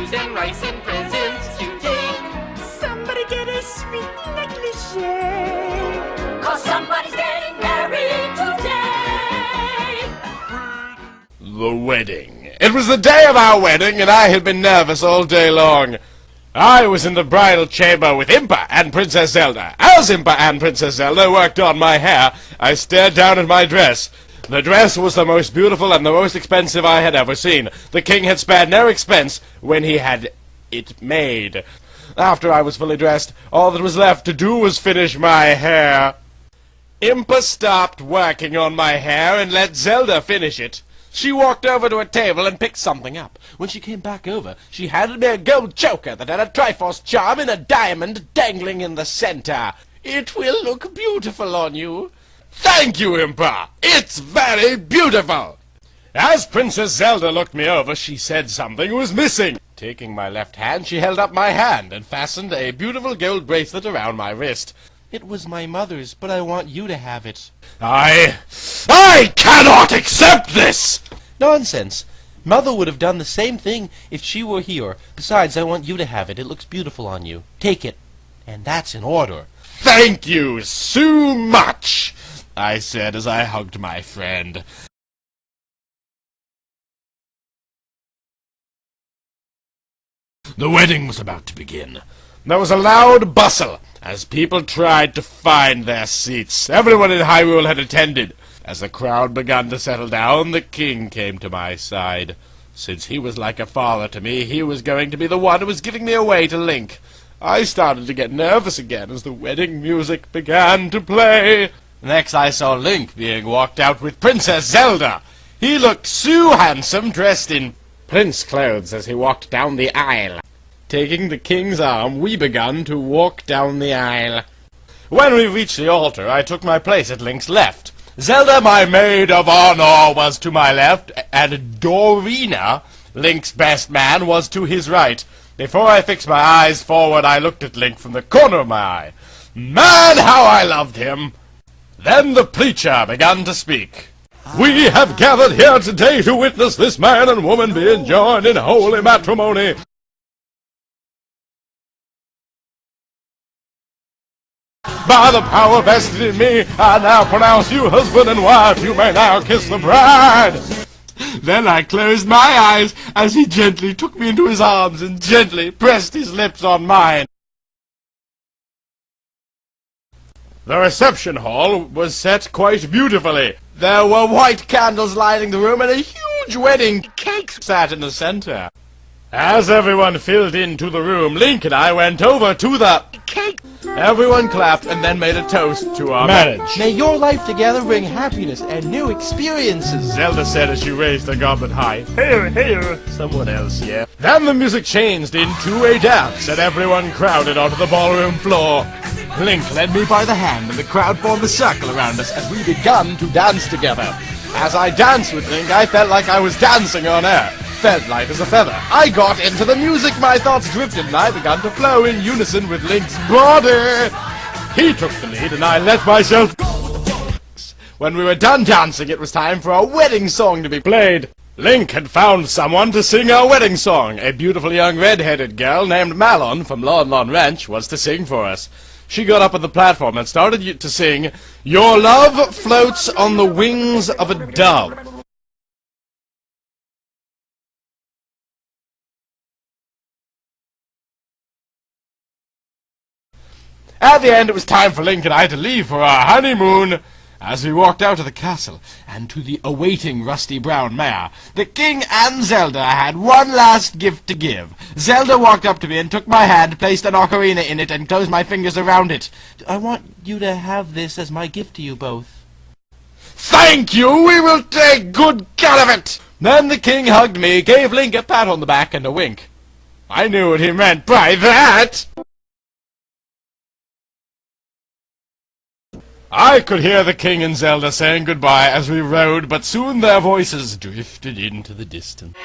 shoes and rice and presents to take. Somebody get a sweet negligee, 'Cause somebody's getting married today. The wedding. It was the day of our wedding, and I had been nervous all day long. I was in the bridal chamber with Impa and Princess Zelda. As Impa and Princess Zelda worked on my hair, I stared down at my dress. The dress was the most beautiful and the most expensive I had ever seen. The king had spared no expense when he had it made. After I was fully dressed, all that was left to do was finish my hair. Impa stopped working on my hair and let Zelda finish it. She walked over to a table and picked something up. When she came back over, she handed me a gold choker that had a Triforce charm and a diamond dangling in the center. It will look beautiful on you. Thank you, Impa. It's very beautiful. As Princess Zelda looked me over, she said something was missing. Taking my left hand, she held up my hand and fastened a beautiful gold bracelet around my wrist. It was my mother's, but I want you to have it. I cannot accept this! Nonsense. Mother would have done the same thing if she were here. Besides, I want you to have it. It looks beautiful on you. Take it. And that's in order. Thank you so much, I said as I hugged my friend. The wedding was about to begin. There was a loud bustle as people tried to find their seats. Everyone in Hyrule had attended. As the crowd began to settle down, the king came to my side. Since he was like a father to me, he was going to be the one who was giving me away to Link. I started to get nervous again as the wedding music began to play. Next I saw Link being walked out with Princess Zelda. He looked so handsome, dressed in prince clothes as he walked down the aisle. Taking the king's arm, we began to walk down the aisle. When we reached the altar, I took my place at Link's left. Zelda, my maid of honor, was to my left, and Dorina, Link's best man, was to his right. Before I fixed my eyes forward, I looked at Link from the corner of my eye. Man, how I loved him! Then the preacher began to speak. We have gathered here today to witness this man and woman being joined in holy matrimony. By the power vested in me, I now pronounce you husband and wife. You may now kiss the bride. Then I closed my eyes as he gently took me into his arms and gently pressed his lips on mine. The reception hall was set quite beautifully. There were white candles lighting the room and a huge wedding cake sat in the center. As everyone filled into the room, Link and I went over to the cake. Everyone clapped and then made a toast to our marriage. May your life together bring happiness and new experiences, Zelda said as she raised her goblet high. Hey, hey, someone else, yeah. Then the music changed into a dance and everyone crowded onto the ballroom floor. Link led me by the hand and the crowd formed a circle around us as we began to dance together. As I danced with Link, I felt like I was dancing on air. Felt light as a feather. I got into the music, my thoughts drifted, and I began to flow in unison with Link's body. He took the lead, and I let myself go with the flow. When we were done dancing, it was time for a wedding song to be played. Link had found someone to sing our wedding song. A beautiful young red-headed girl named Malon from Lon Lon Ranch was to sing for us. She got up on the platform and started to sing, "Your love floats on the wings of a dove." At the end, it was time for Link and I to leave for our honeymoon. As we walked out of the castle, and to the awaiting rusty brown mare, the king and Zelda had one last gift to give. Zelda walked up to me and took my hand, placed an ocarina in it, and closed my fingers around it. I want you to have this as my gift to you both. Thank you! We will take good care of it! Then the king hugged me, gave Link a pat on the back and a wink. I knew what he meant by that! I could hear the king and Zelda saying goodbye as we rode, but soon their voices drifted into the distance.